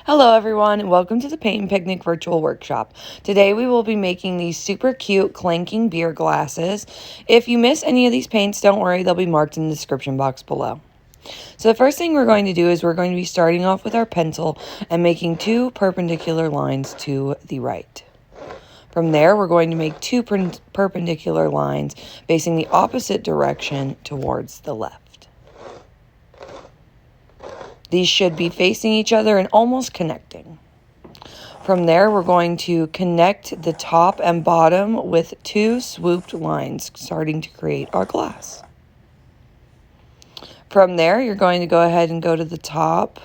Hello everyone and welcome to the Paint and Picnic virtual workshop. Today we will be making these super cute clanking beer glasses. If you miss any of these paints, don't worry, they'll be marked in the description box below. So the first thing we're going to do is we're going to be starting off with our pencil and making two perpendicular lines to the right. From there, we're going to make two perpendicular lines facing the opposite direction towards the left. These should be facing each other and almost connecting. From there, we're going to connect the top and bottom with two swooped lines, starting to create our glass. From there, you're going to go ahead and go to the top,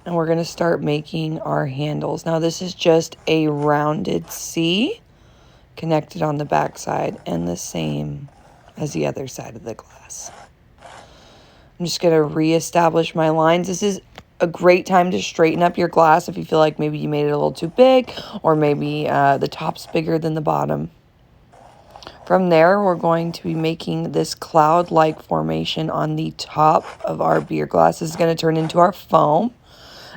and we're going to start making our handles. Now, this is just a rounded C connected on the back side and the same as the other side of the glass. I'm just going to reestablish my lines. This is a great time to straighten up your glass if you feel like maybe you made it a little too big or maybe the top's bigger than the bottom. From there, we're going to be making this cloud-like formation on the top of our beer glass. This is going to turn into our foam.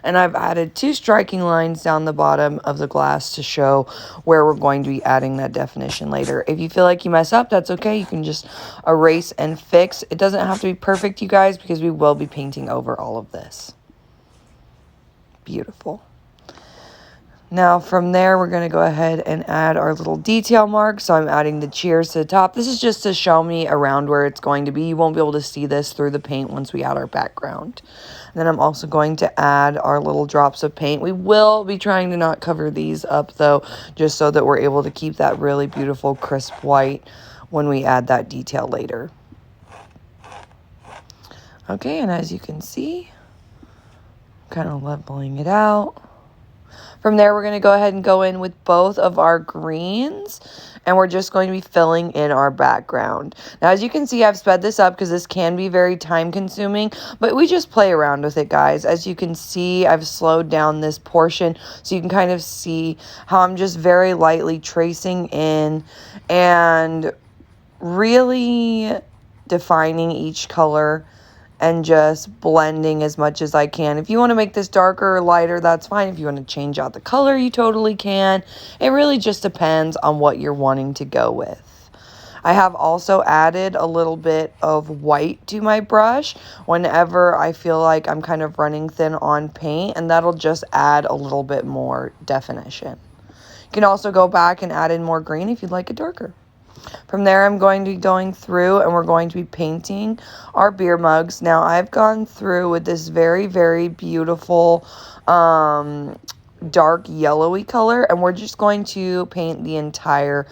And I've added two striking lines down the bottom of the glass to show where we're going to be adding that definition later. If you feel like you mess up, that's okay. You can just erase and fix. It doesn't have to be perfect, you guys, because we will be painting over all of this. Beautiful. Now from there, we're going to go ahead and add our little detail marks. So I'm adding the cheers to the top. This is just to show me around where it's going to be. You won't be able to see this through the paint once we add our background. And then I'm also going to add our little drops of paint. We will be trying to not cover these up though, just so that we're able to keep that really beautiful crisp white when we add that detail later. Okay, and as you can see, kind of leveling it out. From there, we're going to go ahead and go in with both of our greens, and we're just going to be filling in our background. Now, as you can see, I've sped this up because this can be very time consuming, but we just play around with it, guys. As you can see, I've slowed down this portion so you can kind of see how I'm just very lightly tracing in and really defining each color and just blending as much as I can. If you want to make this darker or lighter, that's fine. If you want to change out the color, you totally can. It really just depends on what you're wanting to go with. I have also added a little bit of white to my brush whenever I feel like I'm kind of running thin on paint, and that'll just add a little bit more definition. You can also go back and add in more green if you'd like it darker. From there, I'm going to be going through and we're going to be painting our beer mugs. Now, I've gone through with this very, very beautiful dark yellowy color, and we're just going to paint the entire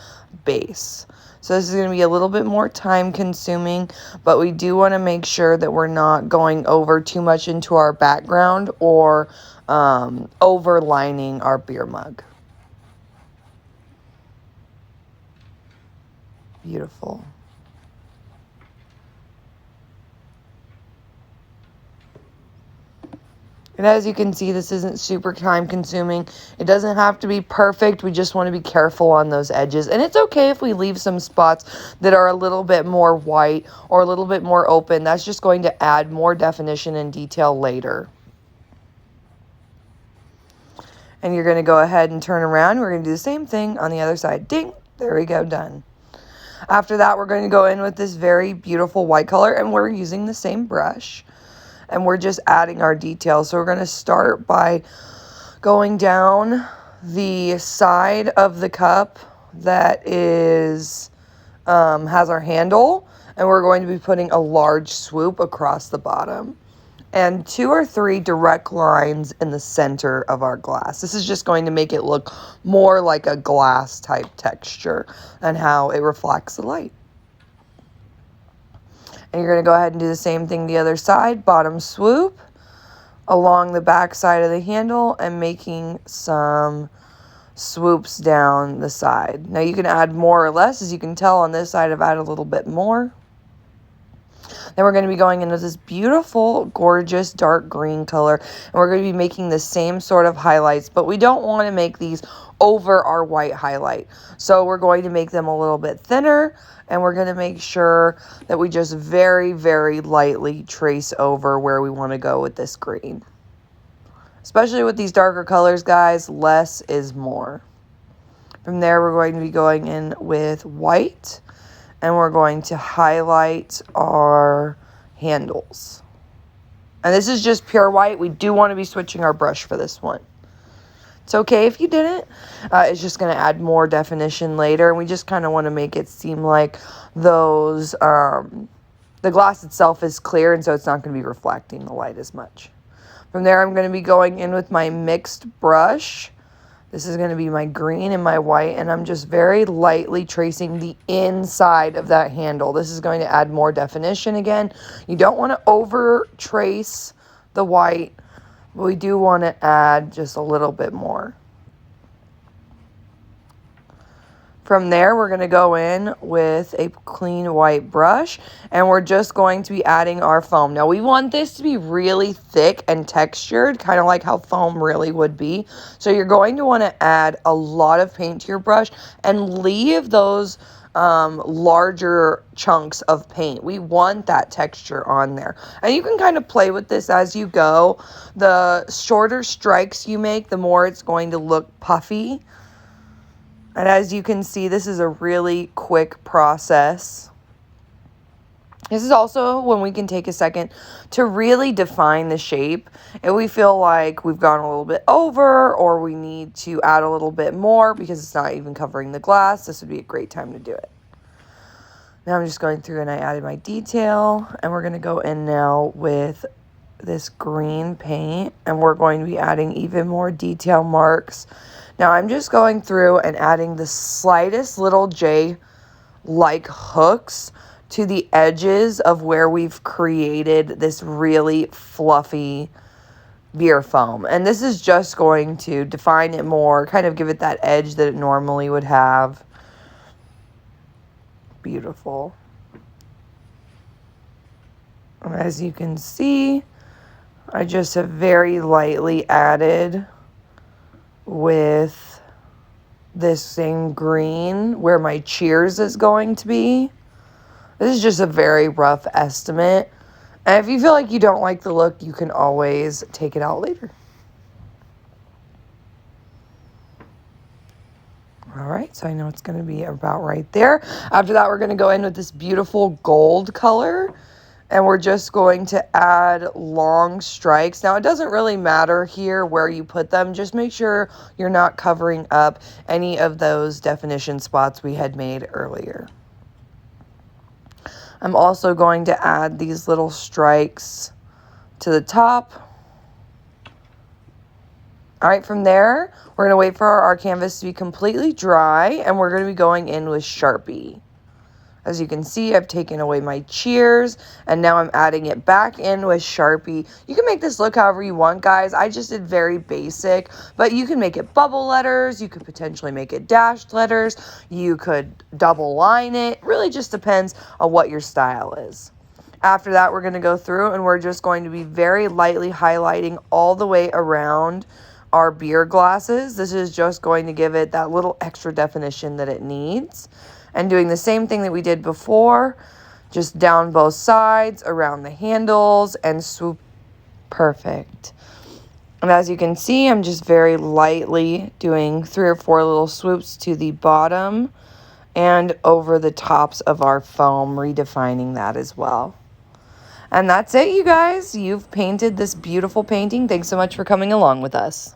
base. So this is going to be a little bit more time consuming, but we do want to make sure that we're not going over too much into our background or overlining our beer mug. Beautiful. And as you can see, this isn't super time consuming. It doesn't have to be perfect. We just want to be careful on those edges. And it's okay if we leave some spots that are a little bit more white or a little bit more open. That's just going to add more definition and detail later. And you're going to go ahead and turn around. We're going to do the same thing on the other side. Ding! There we go, done. After that, we're going to go in with this very beautiful white color, and we're using the same brush, and we're just adding our details. So we're going to start by going down the side of the cup that is has our handle, and we're going to be putting a large swoop across the bottom and 2 or 3 direct lines in the center of our glass. This is just going to make it look more like a glass type texture and how it reflects the light. And you're going to go ahead and do the same thing the other side, bottom swoop along the back side of the handle and making some swoops down the side. Now you can add more or less. As you can tell on this side, I've added a little bit more. Then we're going to be going into this beautiful, gorgeous dark green color. And we're going to be making the same sort of highlights, but we don't want to make these over our white highlight. So we're going to make them a little bit thinner, and we're going to make sure that we just very, very lightly trace over where we want to go with this green. Especially with these darker colors, guys, less is more. From there, we're going to be going in with white, and we're going to highlight our handles. And this is just pure white. We do want to be switching our brush for this one. It's okay if you didn't. It's just going to add more definition later. And we just kind of want to make it seem like those, the glass itself is clear, and so it's not going to be reflecting the light as much. From there, I'm going to be going in with my mixed brush. This is going to be my green and my white, and I'm just very lightly tracing the inside of that handle. This is going to add more definition again. You don't want to over trace the white, but we do want to add just a little bit more. From there, we're going to go in with a clean white brush, and we're just going to be adding our foam. Now, we want this to be really thick and textured, kind of like how foam really would be. So you're going to want to add a lot of paint to your brush and leave those larger chunks of paint. We want that texture on there. And you can kind of play with this as you go. The shorter strikes you make, the more it's going to look puffy. And as you can see, this is a really quick process. This is also when we can take a second to really define the shape. If we feel like we've gone a little bit over, or we need to add a little bit more because it's not even covering the glass, this would be a great time to do it. Now I'm just going through and I added my detail, and we're going to go in now with this green paint, and we're going to be adding even more detail marks. Now I'm just going through and adding the slightest little J-like hooks to the edges of where we've created this really fluffy beer foam. And this is just going to define it more, kind of give it that edge that it normally would have. Beautiful. And as you can see, I just have very lightly added with this same green where my cheers is going to be. This is just a very rough estimate. And if you feel like you don't like the look, you can always take it out later. All right, so I know it's going to be about right there. After that, we're going to go in with this beautiful gold color. And we're just going to add long strikes. Now, it doesn't really matter here where you put them. Just make sure you're not covering up any of those definition spots we had made earlier. I'm also going to add these little strikes to the top. All right, from there, we're going to wait for our canvas to be completely dry, and we're going to be going in with Sharpie. As you can see, I've taken away my cheers, and now I'm adding it back in with Sharpie. You can make this look however you want, guys. I just did very basic, but you can make it bubble letters. You could potentially make it dashed letters. You could double line it. Really just depends on what your style is. After that, we're going to go through, and we're just going to be very lightly highlighting all the way around our beer glasses. This is just going to give it that little extra definition that it needs. And doing the same thing that we did before, just down both sides, around the handles, and swoop. Perfect. And as you can see, I'm just very lightly doing 3 or 4 little swoops to the bottom and over the tops of our foam, redefining that as well. And that's it, you guys. You've painted this beautiful painting. Thanks so much for coming along with us.